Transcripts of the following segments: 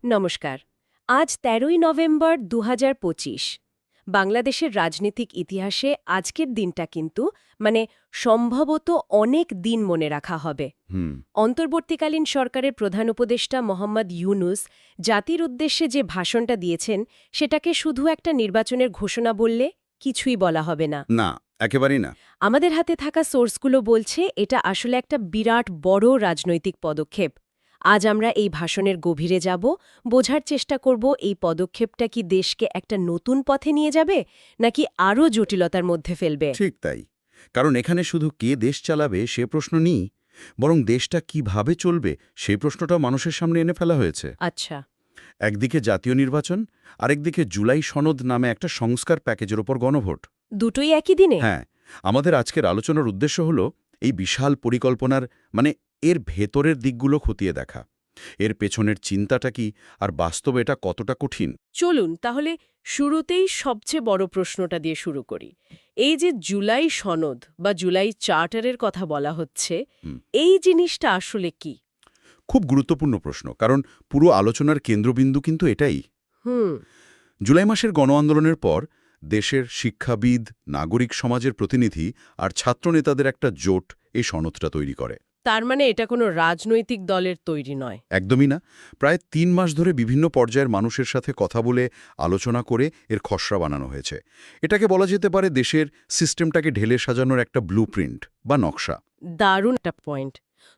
নমস্কার। আজ ১৩ই নভেম্বর ২০২৫। বাংলাদেশের রাজনৈতিক ইতিহাসে আজকের দিনটা কিন্তু সম্ভবত অনেক দিন মনে রাখা হবে। হুম। অন্তর্বর্তীকালীন সরকারের প্রধান উপদেষ্টা মোহাম্মদ ইউনুস জাতির উদ্দেশ্যে যে ভাষণটা দিয়েছেন সেটাকে শুধু একটা নির্বাচনের ঘোষণা বললে কিছুই বলা হবে না। না, একেবারেই না। আমাদের হাতে থাকা সোর্সগুলো বলছে এটা আসলে একটা বিরাট বড় রাজনৈতিক পদক্ষেপ। আজ আমরা এই ভাষণের গভীরে যাব, বোঝার চেষ্টা করব এই পদক্ষেপটা কি দেশকে একটা নতুন পথে নিয়ে যাবে নাকি আরও জটিলতার মধ্যে ফেলবে। ঠিক তাই। কারণ এখানে শুধু কে দেশ চালাবে সে প্রশ্ন নেই, বরং দেশটা কিভাবে চলবে সেই প্রশ্নটাও মানুষের সামনে এনে ফেলা হয়েছে। আচ্ছা। একদিকে জাতীয় নির্বাচন, আরেকদিকে জুলাই সনদ নামে একটা সংস্কার প্যাকেজের ওপর গণভোট। দুটোই একই দিনে? হ্যাঁ, আমাদের আজকের আলোচনার উদ্দেশ্য হল এই বিশাল পরিকল্পনার এর ভেতরের দিকগুলো খতিয়ে দেখা। এর পেছনের চিন্তাটা কি, আর বাস্তবে এটা কতটা কঠিন। চলুন তাহলে শুরুতেই সবচেয়ে বড় প্রশ্নটা দিয়ে শুরু করি। এই যে জুলাই সনদ বা জুলাই চার্টারের কথা বলা হচ্ছে, হুম। এই জিনিসটা আসলে কি? খুব গুরুত্বপূর্ণ প্রশ্ন, কারণ পুরো আলোচনার কেন্দ্রবিন্দু কিন্তু এটাই। হুম। জুলাই মাসের গণ আন্দোলনের পর দেশের শিক্ষাবিদ, নাগরিক সমাজের প্রতিনিধি আর ছাত্রনেতাদের একটা জোট এই সনদটা তৈরি করে। তার মানে এটা কোনো রাজনৈতিক দলের তৈরি নয়? একদমই না। প্রায় ৩ মাস ধরে বিভিন্ন পর্যায়ের মানুষের সাথে কথা বলে, আলোচনা করে এর খসড়া বানানো হয়েছে। এটাকে বলা যেতে পারে দেশের সিস্টেমটাকে ঢেলে সাজানোর একটা ব্লুপ্রিন্ট বা নকশা। দারুণ একটা পয়েন্ট।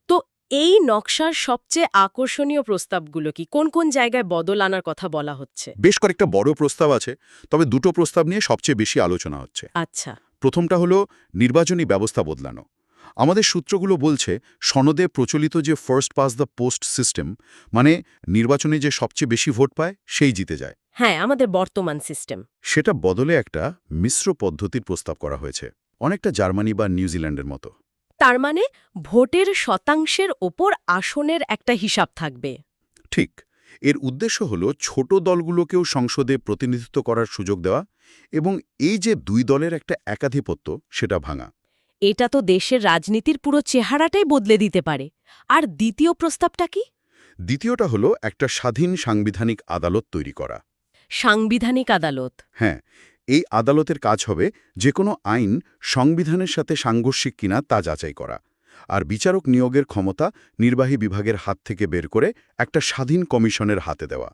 তো এই নকশার সবচেয়ে আকর্ষণীয় প্রস্তাবগুলো কি? কোন কোন জায়গায় বদল আনার কথা বলা হচ্ছে? বেশ কয়েকটা বড় প্রস্তাব আছে, তবে দুটো প্রস্তাব নিয়ে সবচেয়ে বেশি আলোচনা হচ্ছে। আচ্ছা। প্রথমটা হলো নির্বাচনী ব্যবস্থা বদলানো। আমাদের সূত্রগুলো বলছে সনদে প্রচলিত যে first pass the post system, নির্বাচনে যে সবচেয়ে বেশি ভোট পায় সেই জিতে যায়, হ্যাঁ, আমাদের বর্তমান সিস্টেম। সেটা বদলে একটা মিশ্র পদ্ধতির প্রস্তাব করা হয়েছে, অনেকটা জার্মানি বা নিউজিল্যান্ডের মতো। তার মানে ভোটের শতাংশের ওপর আসনের একটা হিসাব থাকবে। ঠিক। এর উদ্দেশ্য হলো ছোট দলগুলোকেও সংসদে প্রতিনিধিত্ব করার সুযোগ দেওয়া এবং এই যে দুই দলের একটা একাধিপত্য সেটা ভাঙা। এটা তো দেশের রাজনীতির পুরো চেহারাটাই বদলে দিতে পারে। আর দ্বিতীয় প্রস্তাবটা কি? দ্বিতীয়টা হলো একটা স্বাধীন সাংবিধানিক আদালত তৈরি করা। সাংবিধানিক আদালত? হ্যাঁ, এই আদালতের কাজ হবে যে কোনো আইন সংবিধানের সাথে সাংঘর্ষিক কিনা তা যাচাই করা, আর বিচারক নিয়োগের ক্ষমতা নির্বাহী বিভাগের হাত থেকে বের করে একটা স্বাধীন কমিশনের হাতে দেওয়া।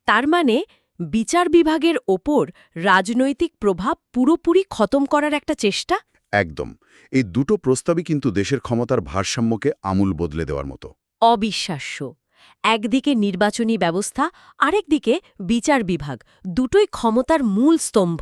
তার মানে বিচার বিভাগের ওপর রাজনৈতিক প্রভাব পুরোপুরি খতম করার একটা চেষ্টা? একদম। এই দুটো প্রস্তাবই কিন্তু দেশের ক্ষমতার ভারসাম্যকে আমূল বদলে দেওয়ার মতো। অবিশ্বাস্য। একদিকে নির্বাচনী ব্যবস্থা, আরেকদিকে বিচার বিভাগ, দুটোই ক্ষমতার মূল স্তম্ভ।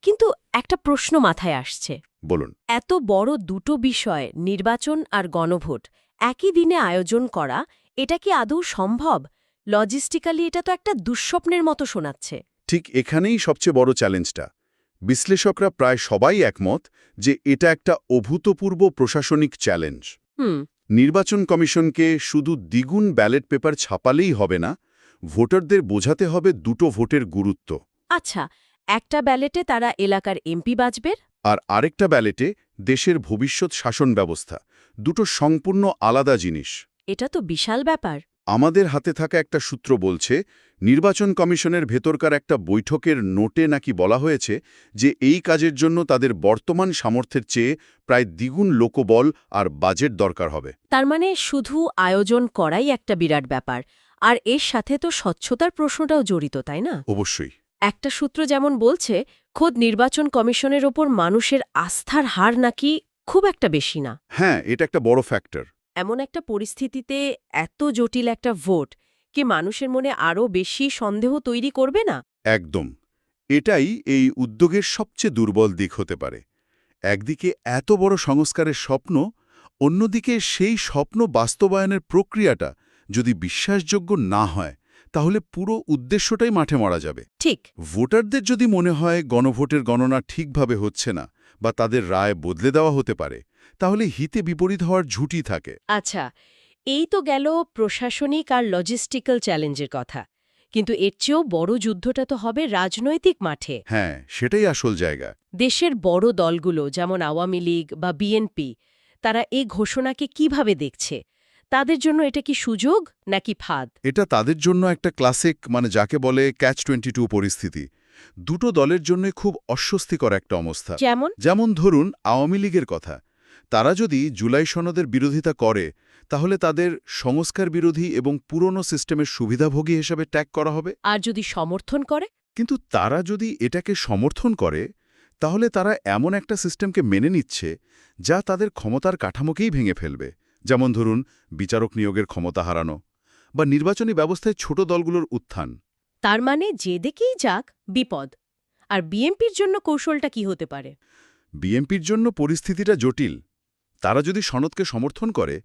কিন্তু একটা প্রশ্ন মাথায় আসছে। বলুন। এত বড় দুটো বিষয়, নির্বাচন আর গণভোট, একই দিনে আয়োজন করা, এটা কি আদৌ সম্ভব? লজিস্টিক্যালি এটা তো একটা দুঃস্বপ্নের মতো শোনাচ্ছে। ঠিক এখানেই সবচেয়ে বড় চ্যালেঞ্জটা। বিশ্লেষকরা প্রায় সবাই একমত যে এটা একটা অভূতপূর্ব প্রশাসনিক চ্যালেঞ্জ। হুম। নির্বাচন কমিশনকে শুধু দ্বিগুণ ব্যালট পেপার ছাপালেই হবে না, ভোটারদের বোঝাতে হবে দুটো ভোটের গুরুত্ব। আচ্ছা, একটা ব্যালেটে তারা এলাকার এমপি বাছবে, আর আরেকটা ব্যালেটে দেশের ভবিষ্যৎ শাসন ব্যবস্থা। দুটো সম্পূর্ণ আলাদা জিনিস। এটা তো বিশাল ব্যাপার। আমাদের হাতে থাকা একটা সূত্র বলছে, নির্বাচন কমিশনের ভেতরকার একটা বৈঠকের নোটে নাকি বলা হয়েছে যে এই কাজের জন্য তাদের বর্তমান সামর্থ্যের চেয়ে প্রায় দ্বিগুণ লোকবল আর বাজেট দরকার হবে। তার মানে শুধু আয়োজন করাই একটা বিরাট ব্যাপার, আর এর সাথে তো স্বচ্ছতার প্রশ্নটাও জড়িত, তাই না? অবশ্যই। একটা সূত্র যেমন বলছে, খোদ নির্বাচন কমিশনের ওপর মানুষের আস্থার হার নাকি খুব একটা বেশি না। হ্যাঁ, এটা একটা বড় ফ্যাক্টর। এমন একটা পরিস্থিতিতে এত জটিল একটা ভোট কি মানুষের মনে আরও বেশি সন্দেহ তৈরি করবে না? একদম। এটাই এই উদ্যোগের সবচেয়ে দুর্বল দিক হতে পারে। একদিকে এত বড় সংস্কারের স্বপ্ন, অন্যদিকে সেই স্বপ্ন বাস্তবায়নের প্রক্রিয়াটা যদি বিশ্বাসযোগ্য না হয়, তাহলে পুরো উদ্দেশ্যটাই মাঠে মরা যাবে। ঠিক। ভোটারদের যদি মনে হয় গণভোটের গণনা ঠিকভাবে হচ্ছে না বা তাদের রায় বদলে দেওয়া হতে পারে, তাহলে হিতে বিপরীত হওয়ার ঝুঁকি থাকে। আচ্ছা, এই তো গেল প্রশাসনিক আর লজিস্টিক্যাল চ্যালেঞ্জের কথা। কিন্তু এর চেয়েও বড় যুদ্ধটা তো হবে রাজনৈতিক মাঠে। হ্যাঁ, সেটাই আসল জায়গা। দেশের বড় দলগুলো যেমন আওয়ামী লীগ বা বিএনপি, তারা এই ঘোষণাকে কিভাবে দেখছে? তাদের জন্য এটা কি সুযোগ নাকি ফাঁদ? এটা তাদের জন্য একটা ক্লাসিক, যাকে বলে ক্যাচ-22 পরিস্থিতি। দুটো দলের জন্যই খুব অস্বস্তিকর একটা অবস্থা। যেমন? যেমন ধরুন আওয়ামী লীগের কথা। তারা যদি জুলাই সনদের বিরোধিতা করে, তাহলে তাদের সংস্কার বিরোধী এবং পুরনো সিস্টেমের সুবিধাভোগী হিসেবে ট্যাগ করা হবে। আর যদি সমর্থন করে? কিন্তু তারা যদি এটাকে সমর্থন করে, তাহলে তারা এমন একটা সিস্টেমকে মেনে নিচ্ছে যা তাদের ক্ষমতার কাঠামোকেই ভেঙে ফেলবে। যেমন ধরুন বিচারক নিয়োগের ক্ষমতা হারানো বা নির্বাচনী ব্যবস্থায় ছোট দলগুলোর উত্থান। তার মানে যেদিকেই যাক বিপদ। আর বিএনপির জন্য কৌশলটা কি হতে পারে? বিএনপির জন্য পরিস্থিতিটা জটিল। তারা যদি সনদকে সমর্থন করে,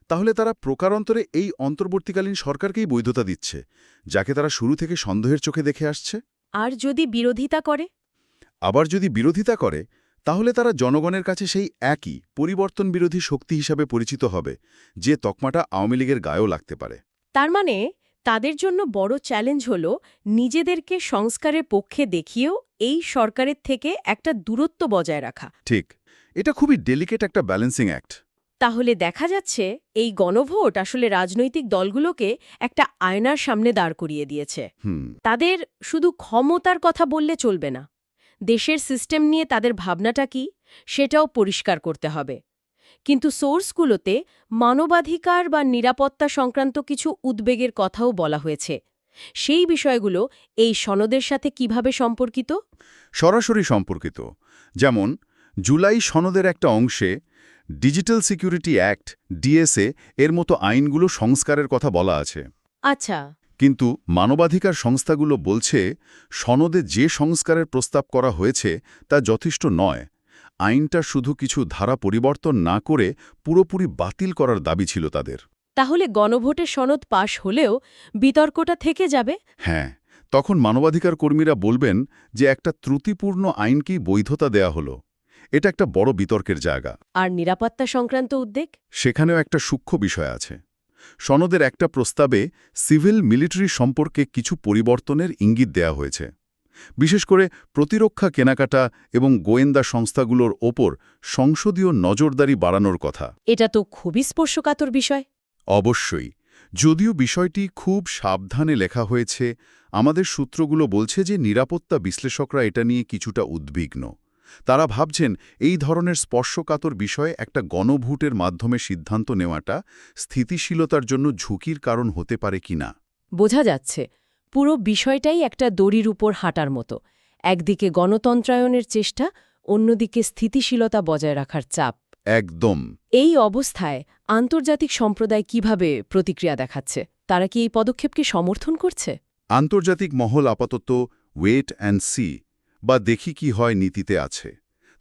তাহলে তারা প্রকারান্তরে এই অন্তর্বর্তীকালীন সরকারকেই বৈধতা দিচ্ছে, যাকে তারা শুরু থেকে সন্দেহের চোখে দেখে আসছে। আর যদি বিরোধিতা করে? আবার যদি বিরোধিতা করে, তাহলে তারা জনগণের কাছে সেই একই পরিবর্তন বিরোধী শক্তি হিসাবে পরিচিত হবে, যে তকমাটা আওয়ামী লীগের গায়েও লাগতে পারে। তার মানে তাদের জন্য বড় চ্যালেঞ্জ হল নিজেদেরকে সংস্কারের পক্ষে দেখিয়েও এই সরকারের থেকে একটা দূরত্ব বজায় রাখা। ঠিক, এটা খুবই ডেলিকেট একটা ব্যালেন্সিং অ্যাক্ট। তাহলে দেখা যাচ্ছে এই গণভোট আসলে রাজনৈতিক দলগুলোকে একটা আয়নার সামনে দাঁড় করিয়ে দিয়েছে। তাদের শুধু ক্ষমতার কথা বললে চলবে না, দেশের সিস্টেম নিয়ে তাদের ভাবনাটা কি সেটাও পরিষ্কার করতে হবে। কিন্তু সোর্সগুলোতে মানবাধিকার বা নিরাপত্তা সংক্রান্ত কিছু উদ্বেগের কথাও বলা হয়েছে। সেই বিষয়গুলো এই সনদের সাথে কিভাবে সম্পর্কিত? সরাসরি সম্পর্কিত। যেমন জুলাই সনদের একটা অংশে ডিজিটাল সিকিউরিটি অ্যাক্ট ডিএসএ এর মতো আইনগুলো সংস্কারের কথা বলা আছে। আচ্ছা। কিন্তু মানবাধিকার সংস্থাগুলো বলছে সনদে যে সংস্কারের প্রস্তাব করা হয়েছে তা যথেষ্ট নয়। আইনটা শুধু কিছু ধারা পরিবর্তন না করে পুরোপুরি বাতিল করার দাবি ছিল তাদের। তাহলে গণভোটের সনদ পাশ হলেও বিতর্কটা থেকে যাবে? হ্যাঁ, তখন মানবাধিকার কর্মীরা বলবেন যে একটা ত্রুটিপূর্ণ আইনকেই বৈধতা দেয়া হলো। এটা একটা বড় বিতর্কের জায়গা। আর নিরাপত্তা সংক্রান্ত উদ্বেগ? সেখানেও একটা সূক্ষ্ম বিষয় আছে। সনদের একটা প্রস্তাবে সিভিল মিলিটারি সম্পর্কে কিছু পরিবর্তনের ইঙ্গিত দেয়া হয়েছে, বিশেষ করে প্রতিরক্ষা কেনাকাটা এবং গোয়েন্দা সংস্থাগুলোর ওপর সংসদীয় নজরদারি বাড়ানোর কথা। এটা তো খুবই স্পর্শকাতর বিষয়। অবশ্যই, যদিও বিষয়টি খুব সাবধানে লেখা হয়েছে, আমাদের সূত্রগুলো বলছে যে নিরাপত্তা বিশ্লেষকরা এটা নিয়ে কিছুটা উদ্বিগ্ন। তারা ভাবছেন এই ধরনের স্পর্শকাতর বিষয়ে একটা গণভোটের মাধ্যমে সিদ্ধান্ত নেওয়াটা স্থিতিশীলতার জন্য ঝুঁকির কারণ হতে পারে কিনা। বোঝা যাচ্ছে পুরো বিষয়টাই একটা দড়ির উপর হাঁটার মতো। একদিকে গণতন্ত্রায়নের চেষ্টা, অন্যদিকে স্থিতিশীলতা বজায় রাখার চাপ। একদম। এই অবস্থায় আন্তর্জাতিক সম্প্রদায় কিভাবে প্রতিক্রিয়া দেখাচ্ছে? তারা কি এই পদক্ষেপকে সমর্থন করছে? আন্তর্জাতিক মহল আপাতত ওয়েট অ্যান্ড সি বা দেখি কি হয় নীতিতে আছে।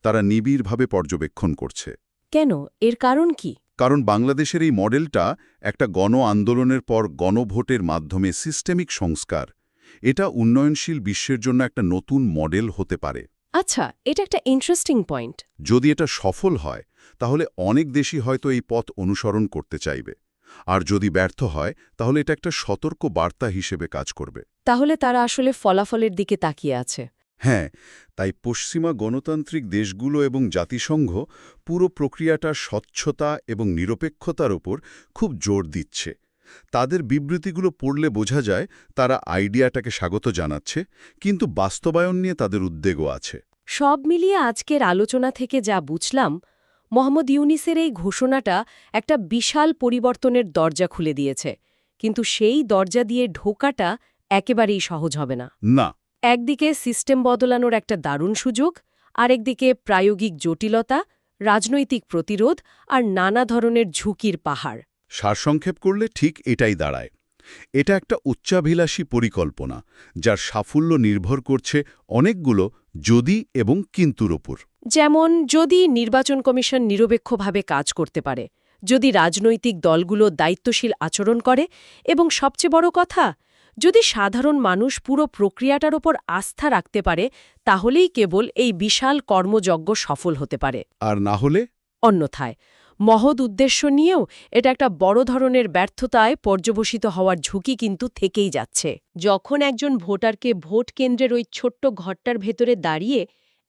তারা নিবিড়ভাবে পর্যবেক্ষণ করছে। কেন? এর কারণ কি? কারণ বাংলাদেশের এই মডেলটা একটা গণ আন্দোলনের পর গণভোটের মাধ্যমে সিস্টেমিক সংস্কার। এটা উন্নয়নশীল বিশ্বের জন্য একটা নতুন মডেল হতে পারে। আচ্ছা, এটা একটা ইন্টারেস্টিং পয়েন্ট। যদি এটা সফল হয়, তাহলে অনেক দেশই হয়তো এই পথ অনুসরণ করতে চাইবে। আর যদি ব্যর্থ হয়, তাহলে এটা একটা সতর্ক বার্তা হিসেবে কাজ করবে। তাহলে তারা আসলে ফলাফলের দিকে তাকিয়ে আছে। হ্যাঁ, তাই পশ্চিমা গণতান্ত্রিক দেশগুলো এবং জাতিসংঘ পুরো প্রক্রিয়াটার স্বচ্ছতা এবং নিরপেক্ষতার ওপর খুব জোর দিচ্ছে। তাদের বিবৃতিগুলো পড়লে বোঝা যায় তারা আইডিয়াটাকে স্বাগত জানাচ্ছে, কিন্তু বাস্তবায়ন নিয়ে তাদের উদ্বেগও আছে। সব মিলিয়ে আজকের আলোচনা থেকে যা বুঝলাম, মোহাম্মদ ইউনিসের এই ঘোষণাটা একটা বিশাল পরিবর্তনের দরজা খুলে দিয়েছে। কিন্তু সেই দরজা দিয়ে ঢোকাটা একেবারেই সহজ হবে না। না। একদিকে সিস্টেম বদলানোর একটা দারুণ সুযোগ, আরেকদিকে প্রায়োগিক জটিলতা, রাজনৈতিক প্রতিরোধ আর নানা ধরনের ঝুঁকির পাহাড়। সারসংক্ষেপ করলে ঠিক এটাই দাঁড়ায়। এটা একটা উচ্চাভিলাষী পরিকল্পনা, যার সাফল্য নির্ভর করছে অনেকগুলো যদি এবং কিন্তুর ওপর। যেমন যদি নির্বাচন কমিশন নিরপেক্ষভাবে কাজ করতে পারে, যদি রাজনৈতিক দলগুলো দায়িত্বশীল আচরণ করে এবং সবচেয়ে বড় কথা, যদি সাধারণ মানুষ পুরো প্রক্রিয়াটার ওপর আস্থা রাখতে পারে, তাহলেই কেবল এই বিশাল কর্মযজ্ঞ সফল হতে পারে। আর না হলে? অন্যথায় মহৎ উদ্দেশ্য নিয়েও এটা একটা বড় ধরনের ব্যর্থতায় পর্যবসিত হওয়ার ঝুঁকি কিন্তু থেকেই যাচ্ছে। যখন একজন ভোটারকে ভোট কেন্দ্রের ওই ছোট্ট ঘরটার ভেতরে দাঁড়িয়ে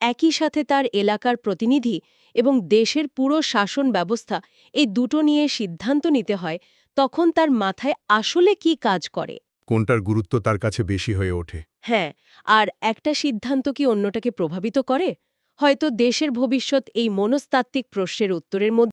একই সাথে তার এলাকার প্রতিনিধি এবং দেশের পুরো শাসন ব্যবস্থা এই দুটো নিয়ে সিদ্ধান্ত নিতে হয়, তখন তার মাথায় আসলে কি কাজ করে? কোনটার গুরুত্ব তার কাছে বেশি হয়ে ওঠে? হ্যাঁ, আর একটা সিদ্ধান্ত কি অন্যটাকে প্রভাবিত করে? হয়তো দেশের ভবিষ্যৎ এই মনস্তাত্ত্বিক প্রশ্নের উত্তরের মধ্যে